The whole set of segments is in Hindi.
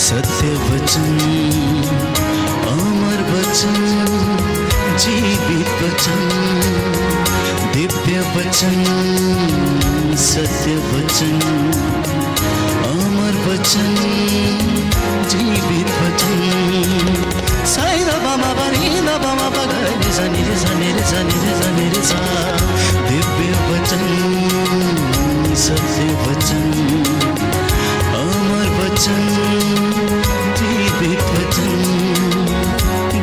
सत्य वचन, अमर वचन, जीवित वचन, दिव्य वचन, सत्य वचन, अमर वचन, जीवित वचन। साई दा बामा बनी दा बामा बगरे रे सा नी रे सा नी रे सा नी रे सा नी रे सा। दिव्य वचन, सत्य वचन, अमर वचन, जीवित वचन,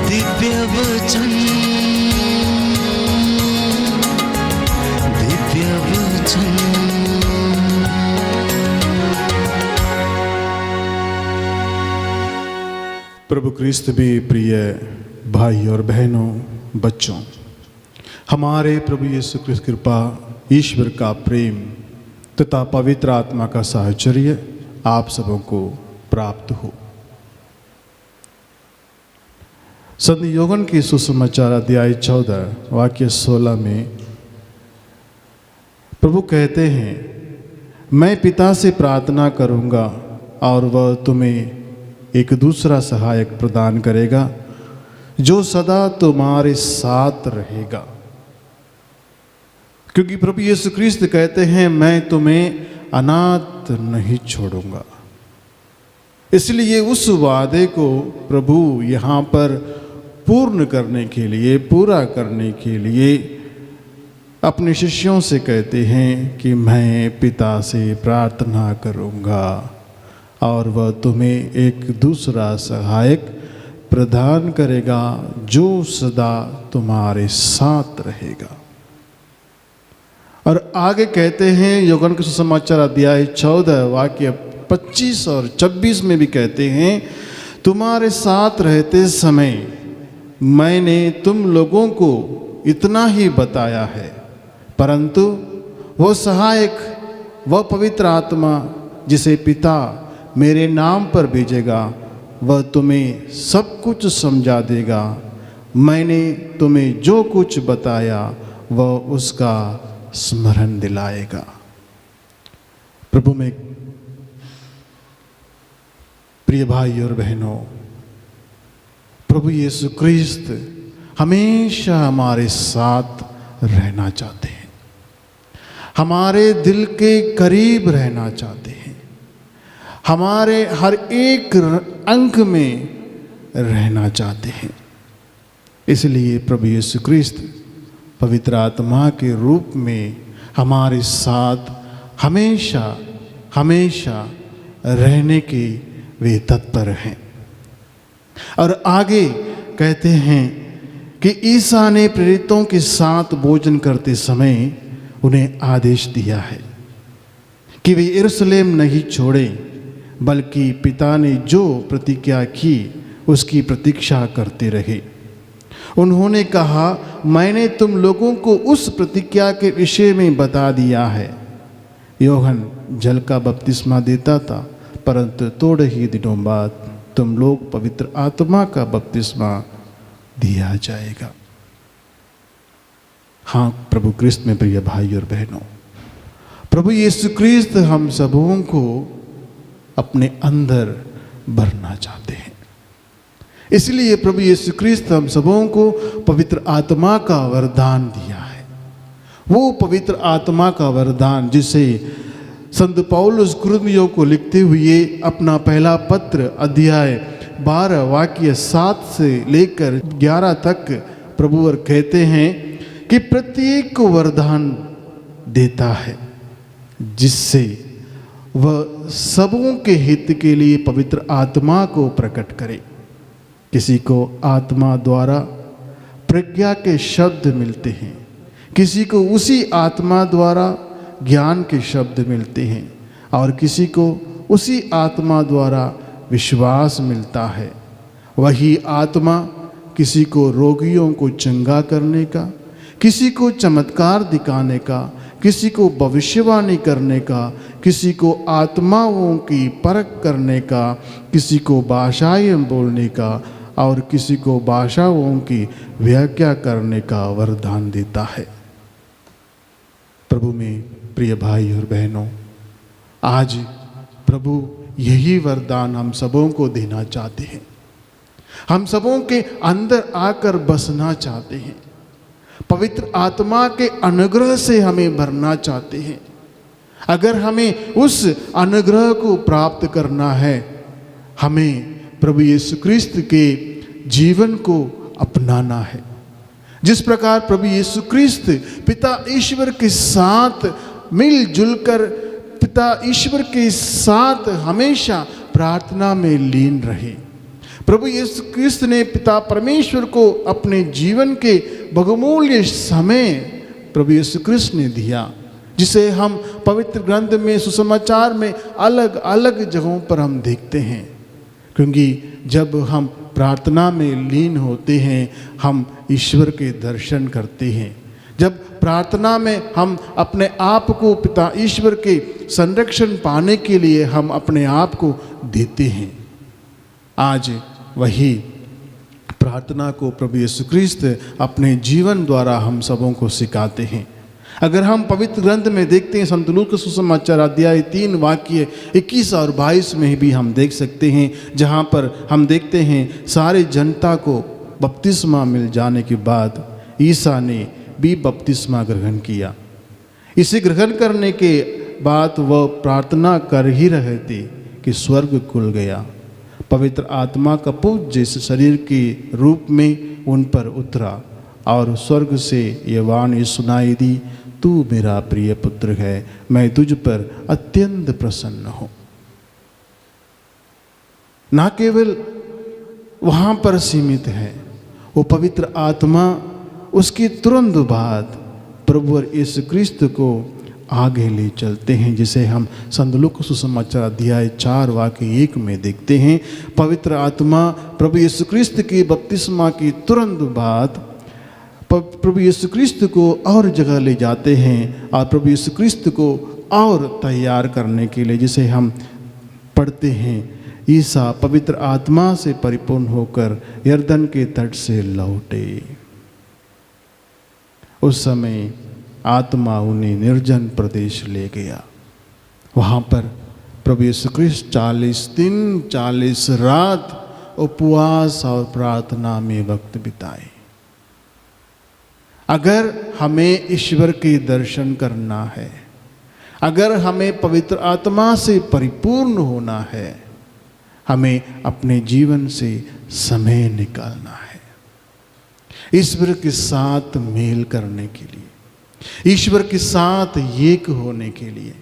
दिव्य वचन, दिव्य वचन। प्रभु क्रिस्त में प्रिय भाई और बहनों, बच्चों, हमारे प्रभु यीशु क्रिस्त कृपा, ईश्वर का प्रेम तथा पवित्र आत्मा का साहचर्य आप सबों को प्राप्त हो। संत योहन की सुसमाचार अध्याय 14 वाक्य 16 में प्रभु कहते हैं, मैं पिता से प्रार्थना करूंगा और वह तुम्हें एक दूसरा सहायक प्रदान करेगा जो सदा तुम्हारे साथ रहेगा। क्योंकि प्रभु यीशु क्रिस्त कहते हैं, मैं तुम्हें अनाथ नहीं छोड़ूंगा। इसलिए उस वादे को प्रभु यहाँ पर पूर्ण करने के लिए, पूरा करने के लिए अपने शिष्यों से कहते हैं कि मैं पिता से प्रार्थना करूंगा और वह तुम्हें एक दूसरा सहायक प्रदान करेगा जो सदा तुम्हारे साथ रहेगा। और आगे कहते हैं, यूहन्ना के सुसमाचार अध्याय 14 वाक्य 25 और 26 में भी कहते हैं, तुम्हारे साथ रहते समय मैंने तुम लोगों को इतना ही बताया है, परंतु वो सहायक, वह पवित्र आत्मा जिसे पिता मेरे नाम पर भेजेगा, वह तुम्हें सब कुछ समझा देगा। मैंने तुम्हें जो कुछ बताया वह उसका स्मरण दिलाएगा। प्रभु में प्रिय भाई और बहनों, प्रभु यीशु क्रिस्त हमेशा हमारे साथ रहना चाहते हैं, हमारे दिल के करीब रहना चाहते हैं, हमारे हर एक अंक में रहना चाहते हैं। इसलिए प्रभु यीशु क्रिस्त पवित्र आत्मा के रूप में हमारे साथ हमेशा हमेशा रहने के वे तत्पर हैं। और आगे कहते हैं कि ईसा ने प्रेरितों के साथ भोजन करते समय उन्हें आदेश दिया है कि वे यरूशलेम नहीं छोड़ें, बल्कि पिता ने जो प्रतिज्ञा की उसकी प्रतीक्षा करते रहे। उन्होंने कहा, मैंने तुम लोगों को उस प्रतिज्ञा के विषय में बता दिया है। यूहन्ना जल का बपतिस्मा देता था, परंतु थोड़े ही दिनों बाद तुम लोग पवित्र आत्मा का बपतिस्मा दिया जाएगा। हाँ प्रभु क्रिस्त में प्रिय भाई और बहनों, प्रभु यीशु क्रिस्त हम सबों को अपने अंदर भरना चाहते हैं। इसलिए प्रभु यीशु क्रिस्त हम सबों को पवित्र आत्मा का वरदान दिया है। वो पवित्र आत्मा का वरदान जिसे संत पौलुस कुरिन्थियों को लिखते हुए अपना पहला पत्र अध्याय 12 वाक्य 7 से लेकर 11 तक प्रभुवर कहते हैं कि प्रत्येक को वरदान देता है जिससे वह सबों के हित के लिए पवित्र आत्मा को प्रकट करे। किसी को आत्मा द्वारा प्रज्ञा के शब्द मिलते हैं, किसी को उसी आत्मा द्वारा ज्ञान के शब्द मिलते हैं, और किसी को उसी आत्मा द्वारा विश्वास मिलता है। वही आत्मा किसी को रोगियों को चंगा करने का, किसी को चमत्कार दिखाने का, किसी को भविष्यवाणी करने का, किसी को आत्माओं की परख करने का, किसी को भाषाएं बोलने का और किसी को भाषाओं की व्याख्या करने का वरदान देता है। प्रभु में प्रिय भाई और बहनों, आज प्रभु यही वरदान हम सबों को देना चाहते हैं। हम सबों के अंदर आकर बसना चाहते हैं, पवित्र आत्मा के अनुग्रह से हमें भरना चाहते हैं। अगर हमें उस अनुग्रह को प्राप्त करना है, हमें प्रभु यीशु क्रिस्त के जीवन को अपनाना है। जिस प्रकार प्रभु यीशु क्रिस्त पिता ईश्वर के साथ मिलजुल कर पिता ईश्वर के साथ हमेशा प्रार्थना में लीन रहे, प्रभु यीशु क्रिस्त ने पिता परमेश्वर को अपने जीवन के बहुमूल्य समय प्रभु यीशु क्रिस्त ने दिया, जिसे हम पवित्र ग्रंथ में सुसमाचार में अलग अलग जगहों पर हम देखते हैं। क्योंकि जब हम प्रार्थना में लीन होते हैं, हम ईश्वर के दर्शन करते हैं। जब प्रार्थना में हम अपने आप को पिता ईश्वर के संरक्षण पाने के लिए हम अपने आप को देते हैं। आज वही प्रार्थना को प्रभु यीशु क्रिस्त अपने जीवन द्वारा हम सबों को सिखाते हैं। अगर हम पवित्र ग्रंथ में देखते हैं, संत लूका सुसमाचार अध्याय 3 वाक्य 21 और 22 में भी हम देख सकते हैं, जहाँ पर हम देखते हैं सारे जनता को बपतिस्मा मिल जाने के बाद ईसा ने भी बपतिस्मा ग्रहण किया। इसे ग्रहण करने के बाद वह प्रार्थना कर ही रहे थे कि स्वर्ग खुल गया, पवित्र आत्मा का पुंज जैसे शरीर के रूप में उन पर उतरा और स्वर्ग से ये वाणी सुनाई दी, तू मेरा प्रिय पुत्र है, मैं तुझ पर अत्यंत प्रसन्न हूं। ना केवल वहां पर सीमित है, वो पवित्र आत्मा उसके तुरंत बाद प्रभु यीशु क्रिस्त को आगे ले चलते हैं, जिसे हम संत लूका सुसमाचार अध्याय 4 वाक्य 1 में देखते हैं। पवित्र आत्मा प्रभु यीशु क्रिस्त के बपतिस्मा की तुरंत बाद प्रभु यीशु क्रिस्त को और जगह ले जाते हैं और प्रभु यीशु क्रिस्त को और तैयार करने के लिए, जिसे हम पढ़ते हैं, ईसा पवित्र आत्मा से परिपूर्ण होकर यरदन के तट से लौटे। उस समय आत्मा उन्हें निर्जन प्रदेश ले गया। वहाँ पर प्रभु यीशु क्रिस्त 40 दिन 40 रात उपवास और प्रार्थना में वक्त बिताए। अगर हमें ईश्वर के दर्शन करना है, अगर हमें पवित्र आत्मा से परिपूर्ण होना है, हमें अपने जीवन से समय निकालना है ईश्वर के साथ मेल करने के लिए, ईश्वर के साथ एक होने के लिए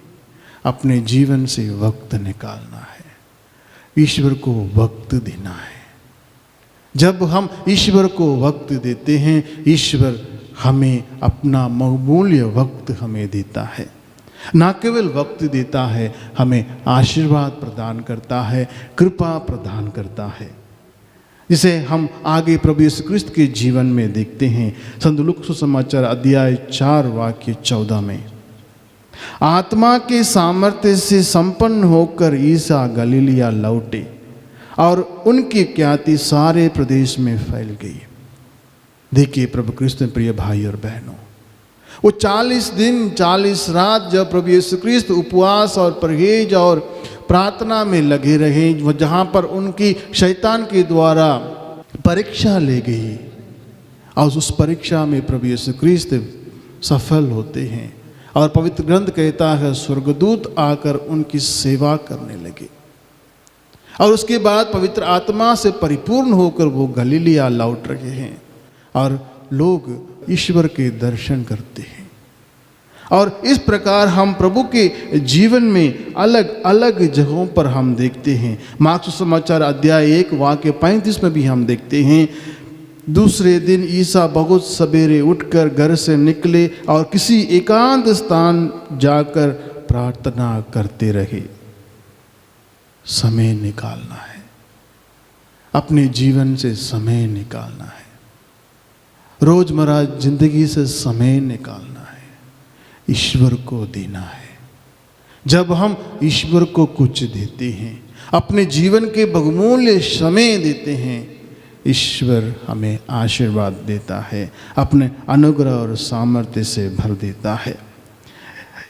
अपने जीवन से वक्त निकालना है, ईश्वर को वक्त देना है। जब हम ईश्वर को वक्त देते हैं, ईश्वर हमें अपना बहुमूल्य वक्त हमें देता है। ना केवल वक्त देता है, हमें आशीर्वाद प्रदान करता है, कृपा प्रदान करता है, जिसे हम आगे प्रभु यीशु क्रिस्त के जीवन में देखते हैं। संत लूका सुसमाचार अध्याय 4 वाक्य 14 में, आत्मा के सामर्थ्य से संपन्न होकर ईसा गलीलिया लौटे और उनकी ख्याति सारे प्रदेश में फैल गई। देखिए प्रभु क्रिस्त में प्रिय भाई और बहनों, वो 40 दिन 40 रात जब प्रभु यीशु क्रिस्त उपवास और परहेज और प्रार्थना में लगे रहे, वो जहाँ पर उनकी शैतान के द्वारा परीक्षा ले गई और उस परीक्षा में प्रभु यीशु क्रिस्त सफल होते हैं और पवित्र ग्रंथ कहता है स्वर्गदूत आकर उनकी सेवा करने लगे और उसके बाद पवित्र आत्मा से परिपूर्ण होकर वो गलीलिया लौट रहे हैं और लोग ईश्वर के दर्शन करते हैं। और इस प्रकार हम प्रभु के जीवन में अलग अलग जगहों पर हम देखते हैं। मार्क सुसमाचार अध्याय 1 वाक्य 35 में भी हम देखते हैं, दूसरे दिन ईसा बहुत सवेरे उठकर घर से निकले और किसी एकांत स्थान जाकर प्रार्थना करते रहे। समय निकालना है, अपने जीवन से समय निकालना है, रोजमर्रा जिंदगी से समय निकालना है, ईश्वर को देना है। जब हम ईश्वर को कुछ देते हैं, अपने जीवन के बहुमूल्य समय देते हैं, ईश्वर हमें आशीर्वाद देता है, अपने अनुग्रह और सामर्थ्य से भर देता है।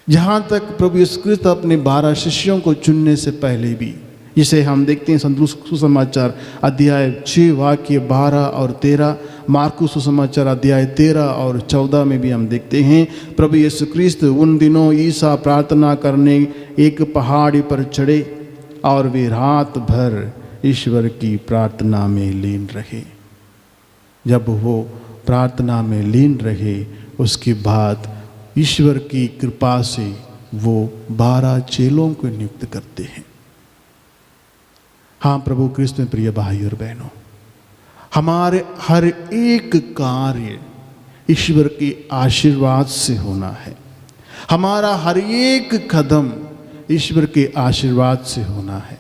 जहाँ तक प्रभु यीशु क्रिस्त अपने 12 शिष्यों को चुनने से पहले भी जिसे हम देखते हैं संत लूका सुसमाचार अध्याय 6 वाक्य 12 और 13, मार्कुस सुसमाचार अध्याय 13 और 14 में भी हम देखते हैं प्रभु यीशु क्रिस्त उन दिनों ईसा प्रार्थना करने एक पहाड़ी पर चढ़े और वे रात भर ईश्वर की प्रार्थना में लीन रहे। जब वो प्रार्थना में लीन रहे उसके बाद ईश्वर की कृपा से वो 12 चेलों को नियुक्त करते हैं। हाँ प्रभु क्रिस्त में प्रिय भाई और बहनों, हमारे हर एक कार्य ईश्वर के आशीर्वाद से होना है। हमारा हर एक कदम ईश्वर के आशीर्वाद से होना है।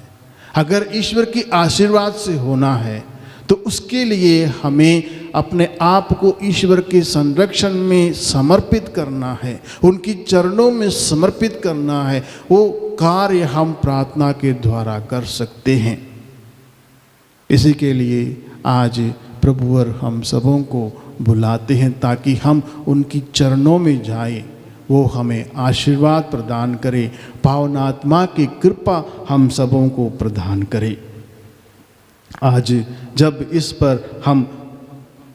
अगर ईश्वर के आशीर्वाद से होना है तो उसके लिए हमें अपने आप को ईश्वर के संरक्षण में समर्पित करना है, उनकी चरणों में समर्पित करना है। वो कार्य हम प्रार्थना के द्वारा कर सकते हैं। इसी के लिए आज प्रभुवर हम सबों को बुलाते हैं ताकि हम उनकी चरणों में जाएं, वो हमें आशीर्वाद प्रदान करे, पावन आत्मा की कृपा हम सबों को प्रदान करे। आज जब इस पर हम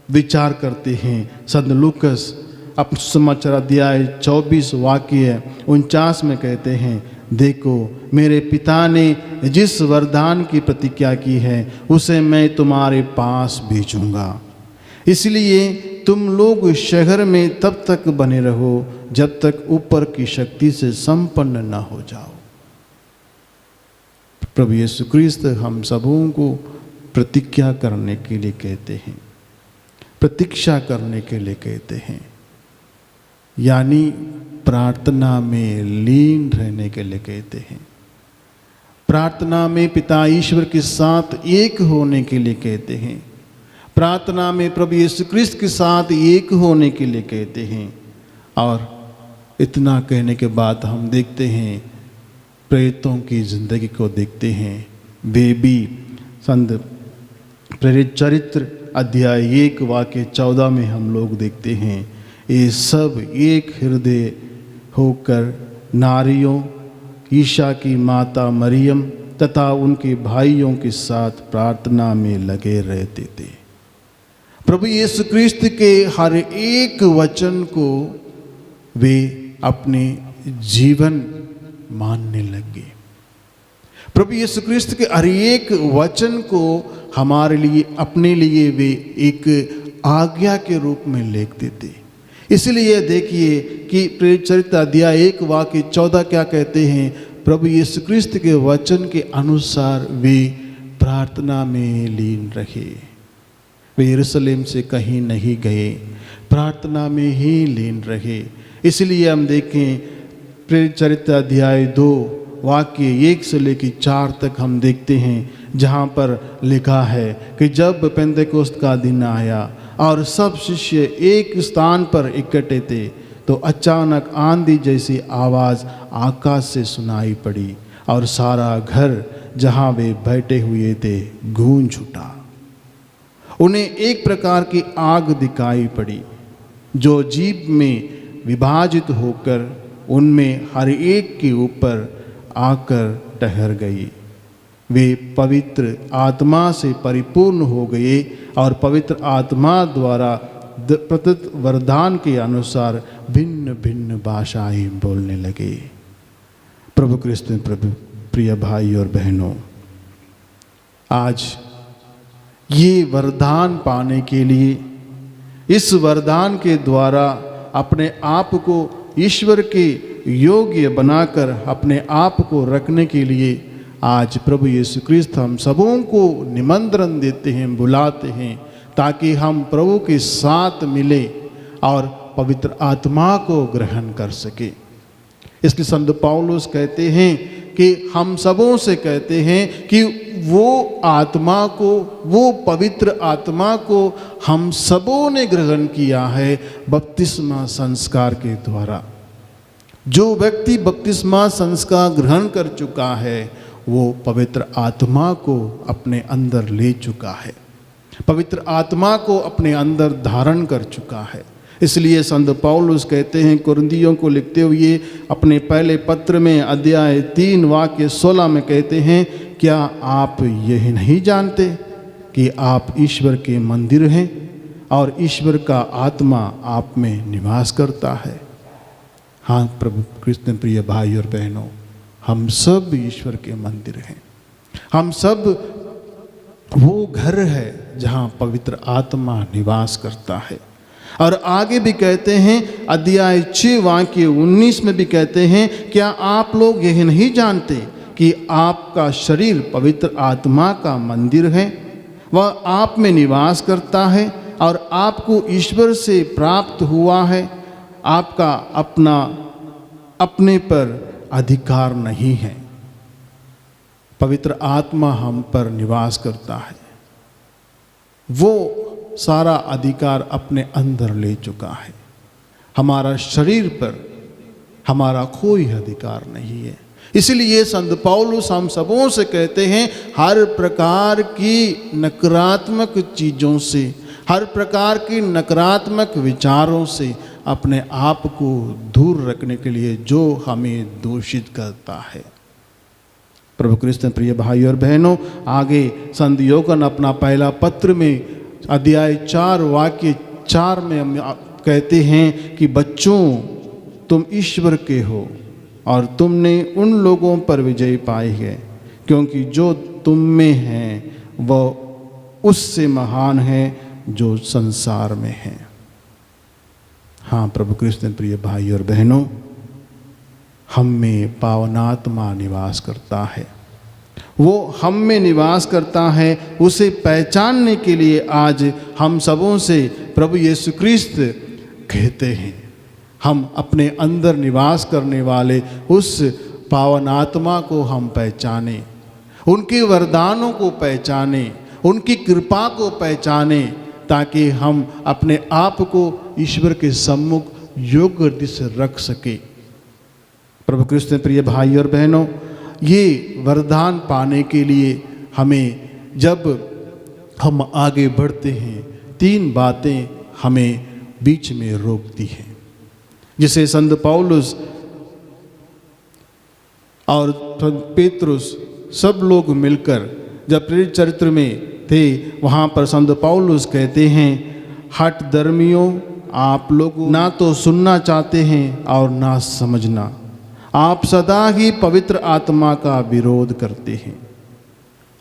विचार करते हैं, संत लूकस अपने सुसमाचार अध्याय 24 वाक्य 49 में कहते हैं, देखो मेरे पिता ने जिस वरदान की प्रतिज्ञा की है उसे मैं तुम्हारे पास भेजूंगा, इसलिए तुम लोग शहर में तब तक बने रहो जब तक ऊपर की शक्ति से संपन्न न हो जाओ। प्रभु यीशु क्रिस्त हम सबों को प्रतिज्ञा करने के लिए कहते हैं, प्रतीक्षा करने के लिए कहते हैं, यानी प्रार्थना में लीन रहने के लिए कहते हैं। प्रार्थना में पिता ईश्वर के साथ एक होने के लिए कहते हैं। प्रार्थना में प्रभु यीशु क्रिस्त के साथ एक होने के लिए कहते हैं। और इतना कहने के बाद हम देखते हैं प्रेरितों की जिंदगी को देखते हैं। वे भी संत प्रेरित चरित्र अध्याय 1 वाक्य 14 में हम लोग देखते हैं, ये सब एक हृदय होकर नारियों ईशा की माता मरियम तथा उनके भाइयों के साथ प्रार्थना में लगे रहते थे। प्रभु यीशु क्रिस्त के हर एक वचन को वे अपने जीवन मानने लगे। प्रभु यीशु क्रिस्त के हर एक वचन को हमारे लिए, अपने लिए वे एक आज्ञा के रूप में लेते थे। इसलिए देखिए कि प्रेरित चरित्र अध्याय 1 वाक्य 14 क्या कहते हैं, प्रभु यीशु क्रिस्त के वचन के अनुसार वे प्रार्थना में लीन रहे। वे यरूशलेम से कहीं नहीं गए, प्रार्थना में ही लीन रहे। इसलिए हम देखें प्रेरित चरित्र अध्याय 2 वाक्य 1 से लेकर 4 तक हम देखते हैं, जहाँ पर लिखा है कि जब पेंतेकोस्त का दिन आया और सब शिष्य एक स्थान पर इकट्ठे थे तो अचानक आंधी जैसी आवाज़ आकाश से सुनाई पड़ी और सारा घर जहाँ वे बैठे हुए थे गूंज उठा। उन्हें एक प्रकार की आग दिखाई पड़ी जो जीभ में विभाजित होकर उनमें हर एक के ऊपर आकर ठहर गई। वे पवित्र आत्मा से परिपूर्ण हो गए और पवित्र आत्मा द्वारा प्रदत्त वरदान के अनुसार भिन्न भिन्न भाषाएं बोलने लगे। प्रभु क्रिस्त में प्रभु प्रिय भाई और बहनों, आज ये वरदान पाने के लिए, इस वरदान के द्वारा अपने आप को ईश्वर के योग्य बनाकर अपने आप को रखने के लिए आज प्रभु यीशु क्रिस्त हम सबों को निमंत्रण देते हैं, बुलाते हैं, ताकि हम प्रभु के साथ मिले और पवित्र आत्मा को ग्रहण कर सके। इसलिए संत पौलुस कहते हैं कि हम सबों से कहते हैं कि वो आत्मा को, वो पवित्र आत्मा को हम सबों ने ग्रहण किया है बपतिस्मा संस्कार के द्वारा। जो व्यक्ति बपतिस्मा संस्कार ग्रहण कर चुका है वो पवित्र आत्मा को अपने अंदर ले चुका है, पवित्र आत्मा को अपने अंदर धारण कर चुका है। इसलिए संत पौलुस कहते हैं कुरिन्थियों को लिखते हुए अपने पहले पत्र में अध्याय 3 वाक्य 16 में कहते हैं, क्या आप यही नहीं जानते कि आप ईश्वर के मंदिर हैं और ईश्वर का आत्मा आप में निवास करता है। हाँ प्रभु कृष्ण प्रिय भाई और बहनों, हम सब ईश्वर के मंदिर हैं। हम सब वो घर है जहाँ पवित्र आत्मा निवास करता है। और आगे भी कहते हैं अध्याय 6 वाक्य 19 में भी कहते हैं, क्या आप लोग यह नहीं जानते कि आपका शरीर पवित्र आत्मा का मंदिर है, वह आप में निवास करता है और आपको ईश्वर से प्राप्त हुआ है। आपका अपने पर अधिकार नहीं है। पवित्र आत्मा हम पर निवास करता है, वो सारा अधिकार अपने अंदर ले चुका है। हमारा शरीर पर हमारा कोई अधिकार नहीं है। इसलिए संत पौलुस हम सबों से कहते हैं, हर प्रकार की नकारात्मक चीज़ों से, हर प्रकार की नकारात्मक विचारों से अपने आप को दूर रखने के लिए जो हमें दूषित करता है। प्रभु कृष्ण प्रिय भाई और बहनों, आगे संत यूहन्ना अपना पहला पत्र में अध्याय 4 वाक्य 4 में हम कहते हैं कि बच्चों, तुम ईश्वर के हो और तुमने उन लोगों पर विजय पाई है, क्योंकि जो तुम में हैं वह उससे महान है जो संसार में है। हाँ प्रभु कृष्ण प्रिय भाई और बहनों, हम में पावनात्मा निवास करता है। वो हम में निवास करता है। उसे पहचानने के लिए आज हम सबों से प्रभु यीशु क्रिस्त कहते हैं, हम अपने अंदर निवास करने वाले उस पावन आत्मा को हम पहचाने, उनके वरदानों को पहचाने, उनकी कृपा को पहचाने, ताकि हम अपने आप को ईश्वर के सम्मुख योग्य रीति से रख सके। प्रभु कृष्ण प्रिय भाई और बहनों, ये वरदान पाने के लिए हमें जब हम आगे बढ़ते हैं, 3 बातें हमें बीच में रोकती हैं, जिसे संत पौलुस और पेतरुस सब लोग मिलकर जब प्रेरित चरित्र में थे, वहाँ पर संत पौलुस कहते हैं, हठ धर्मियों, आप लोग ना तो सुनना चाहते हैं और ना समझना, आप सदा ही पवित्र आत्मा का विरोध करते हैं।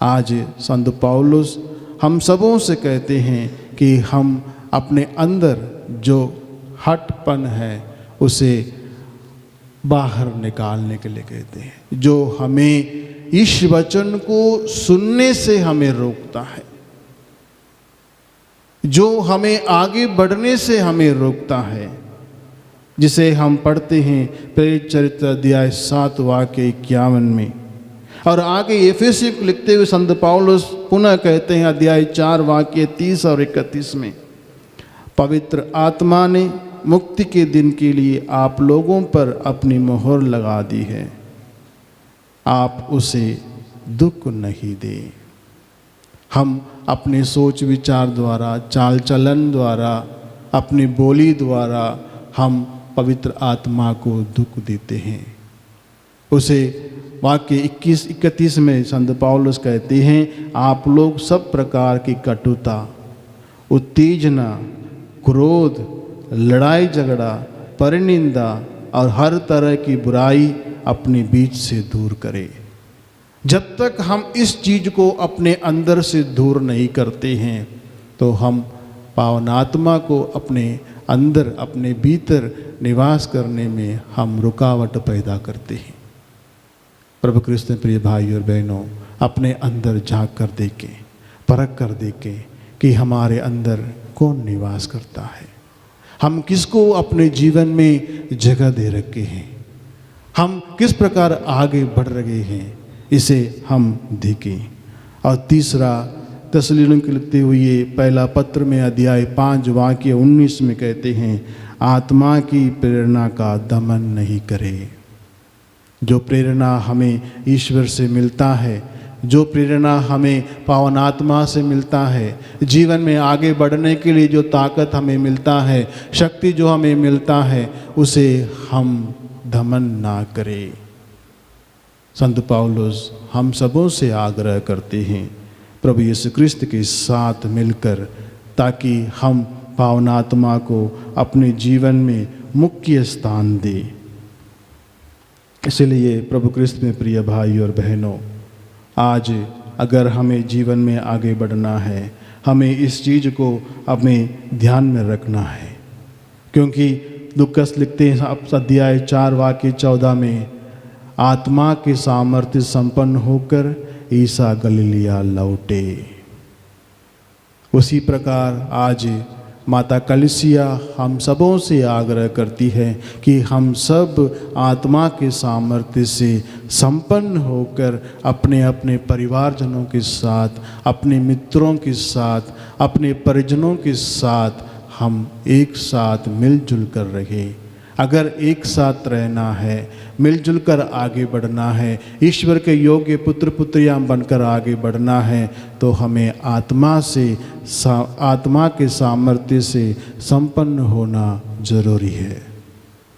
आज संत पौलुस हम सबों से कहते हैं कि हम अपने अंदर जो हठपन है उसे बाहर निकालने के लिए कहते हैं, जो हमें इस वचन को सुनने से हमें रोकता है, जो हमें आगे बढ़ने से हमें रोकता है, जिसे हम पढ़ते हैं प्रेरित चरित्र अध्याय 7 वाक्य 51 में। और आगे एफेसी को लिखते हुए संत पौलुस पुनः कहते हैं अध्याय 4 वाक्य 30 और 31 में, पवित्र आत्मा ने मुक्ति के दिन के लिए आप लोगों पर अपनी मोहर लगा दी है, आप उसे दुख नहीं दे। हम अपने सोच विचार द्वारा, चाल चलन द्वारा, अपनी बोली द्वारा हम पवित्र आत्मा को दुख देते हैं। उसे वाक्य 21-31 में संत पौलुस कहते हैं, आप लोग सब प्रकार की कटुता, उत्तेजना, क्रोध, लड़ाई झगड़ा, परनिंदा और हर तरह की बुराई अपने बीच से दूर करें। जब तक हम इस चीज़ को अपने अंदर से दूर नहीं करते हैं तो हम पावन आत्मा को अपने अंदर, अपने भीतर निवास करने में हम रुकावट पैदा करते हैं। प्रभु कृष्ण प्रिय भाई और बहनों, अपने अंदर झांक कर देखें, परख कर देखें कि हमारे अंदर कौन निवास करता है, हम किसको अपने जीवन में जगह दे रखे हैं, हम किस प्रकार आगे बढ़ रहे हैं, इसे हम देखें। और तीसरा, तस्सलुनीके लिखते हुए पहला पत्र में अध्याय 5 वाक्य 19 में कहते हैं, आत्मा की प्रेरणा का दमन नहीं करे। जो प्रेरणा हमें ईश्वर से मिलता है, जो प्रेरणा हमें पावन आत्मा से मिलता है, जीवन में आगे बढ़ने के लिए जो ताकत हमें मिलता है, शक्ति जो हमें मिलता है, उसे हम दमन ना करें। संत पौलुस हम सबों से आग्रह करते हैं प्रभु यीशु क्रिस्त के साथ मिलकर, ताकि हम पावन आत्मा को अपने जीवन में मुख्य स्थान दें। इसलिए प्रभु क्रिस्त में प्रिय भाई और बहनों, आज अगर हमें जीवन में आगे बढ़ना है, हमें इस चीज़ को अपने ध्यान में रखना है, क्योंकि लूकास लिखते हैं अध्याय 4 वाक्य 14 में, आत्मा के सामर्थ्य संपन्न होकर ईसा गलीलिया लौटे। उसी प्रकार आज माता कलीसिया हम सबों से आग्रह करती है कि हम सब आत्मा के सामर्थ्य से संपन्न होकर अपने अपने परिवारजनों के साथ, अपने मित्रों के साथ, अपने परिजनों के साथ हम एक साथ मिलजुल कर रहें। अगर एक साथ रहना है, मिलजुल कर आगे बढ़ना है, ईश्वर के योग्य पुत्र पुत्रियां बनकर आगे बढ़ना है, तो हमें आत्मा के सामर्थ्य से संपन्न होना जरूरी है।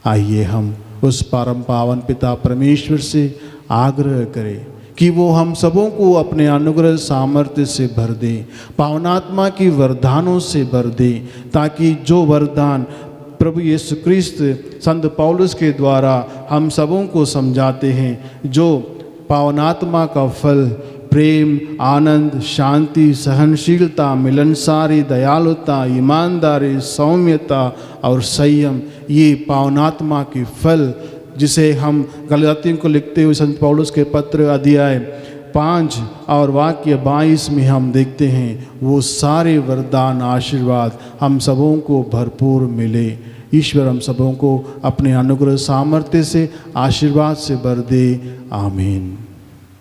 आइए हम उस परम पावन पिता परमेश्वर से आग्रह करें कि वो हम सबों को अपने अनुग्रह सामर्थ्य से भर दे, पावनात्मा की वरदानों से भर दे, ताकि जो वरदान प्रभु यीशु क्रिस्त संत पौलुस के द्वारा हम सबों को समझाते हैं, जो पावनात्मा का फल प्रेम, आनंद, शांति, सहनशीलता, मिलनसारी, दयालुता, ईमानदारी, सौम्यता और संयम, ये पावनात्मा के फल जिसे हम गलातियों को लिखते हुए संत पौलुस के पत्र अध्याय 5 और वाक्य 22 में हम देखते हैं, वो सारे वरदान आशीर्वाद हम सबों को भरपूर मिले। ईश्वर हम सबों को अपने अनुग्रह सामर्थ्य से आशीर्वाद से भर दे। आमीन।